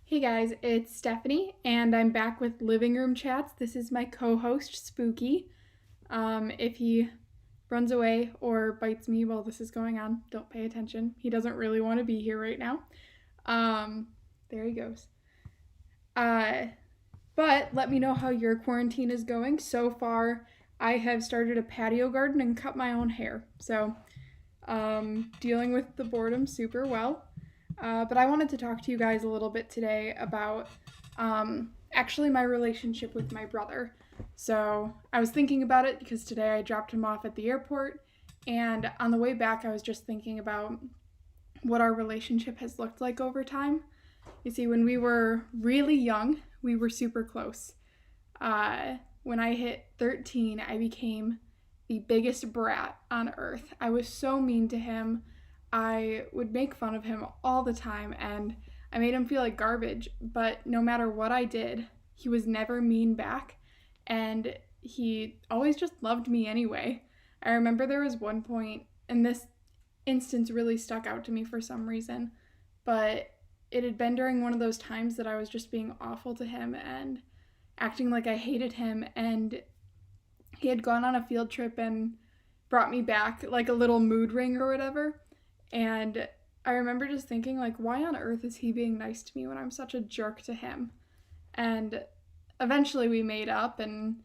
Hey guys, it's Stephanie, and I'm back with Living Room Chats. This is my co-host, Spooky. If he runs away or bites me while this is going on, don't pay attention. He doesn't really want to be here right now. There he goes. But let me know how your quarantine is going. So far, I have started a patio garden and cut my own hair. So, dealing with the boredom super well. But I wanted to talk to you guys a little bit today about actually my relationship with my brother. So I was thinking about it because today I dropped him off at the airport, and on the way back I was just thinking about what our relationship has looked like over time. You see, when we were really young, we were super close. When I hit 13, I became the biggest brat on earth. I was so mean to him. I would make fun of him all the time, and I made him feel like garbage, but no matter what I did, he was never mean back, and he always just loved me anyway. I remember there was one point, and this instance really stuck out to me for some reason, but it had been during one of those times that I was just being awful to him and acting like I hated him, and he had gone on a field trip and brought me back like a little mood ring or whatever. And I remember just thinking, like, why on earth is he being nice to me when I'm such a jerk to him? And eventually we made up, and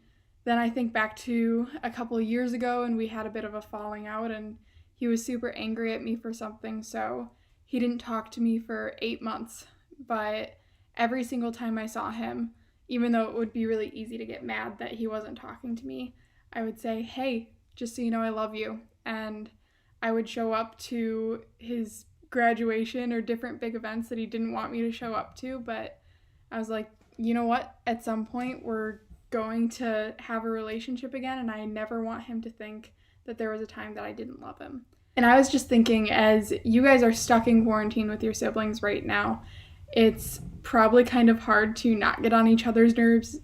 then I think back to a couple of years ago, and we had a bit of a falling out, and he was super angry at me for something, so he didn't talk to me for 8 months. But every single time I saw him, even though it would be really easy to get mad that he wasn't talking to me, I would say, hey, just so you know, I love you. And I would show up to his graduation or different big events that he didn't want me to show up to, but I was like, you know what? At some point, we're going to have a relationship again, and I never want him to think that there was a time that I didn't love him. And I was just thinking, as you guys are stuck in quarantine with your siblings right now, it's probably kind of hard to not get on each other's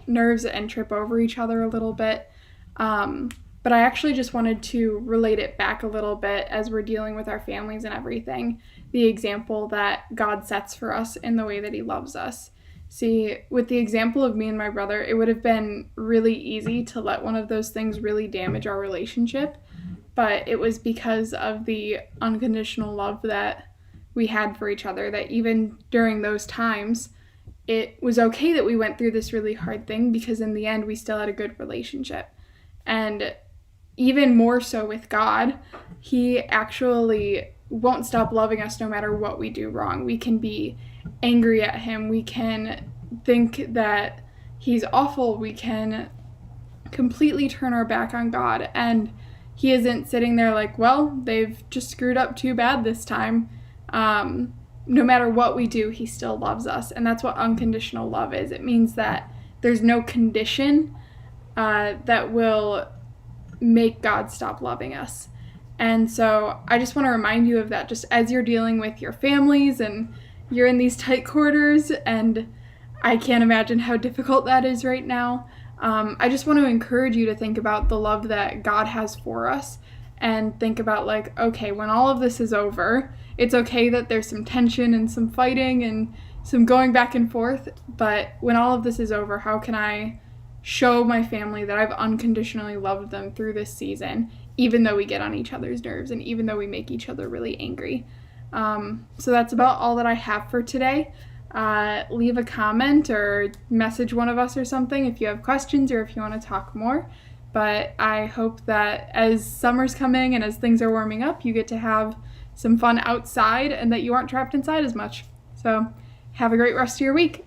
nerves and trip over each other a little bit. But I actually just wanted to relate it back a little bit as we're dealing with our families and everything, the example that God sets for us in the way that he loves us. See, with the example of me and my brother, it would have been really easy to let one of those things really damage our relationship, but it was because of the unconditional love that we had for each other that even during those times, it was okay that we went through this really hard thing, because in the end, we still had a good relationship. And even more so with God, he actually won't stop loving us no matter what we do wrong. We can be angry at him. We can think that he's awful. We can completely turn our back on God. And he isn't sitting there like, well, they've just screwed up too bad this time. No matter what we do, he still loves us. And that's what unconditional love is. It means that there's no condition that will make God stop loving us. And so I just want to remind you of that, just as you're dealing with your families and you're in these tight quarters, and I can't imagine how difficult that is right now. I just want to encourage you to think about the love that God has for us, and think about, like, okay, when all of this is over, it's okay that there's some tension and some fighting and some going back and forth, but when all of this is over, how can I show my family that I've unconditionally loved them through this season, even though we get on each other's nerves and even though we make each other really angry. So that's about all that I have for today. Leave a comment or message one of us or something if you have questions or if you want to talk more. But I hope that as summer's coming and as things are warming up, you get to have some fun outside and that you aren't trapped inside as much. So have a great rest of your week.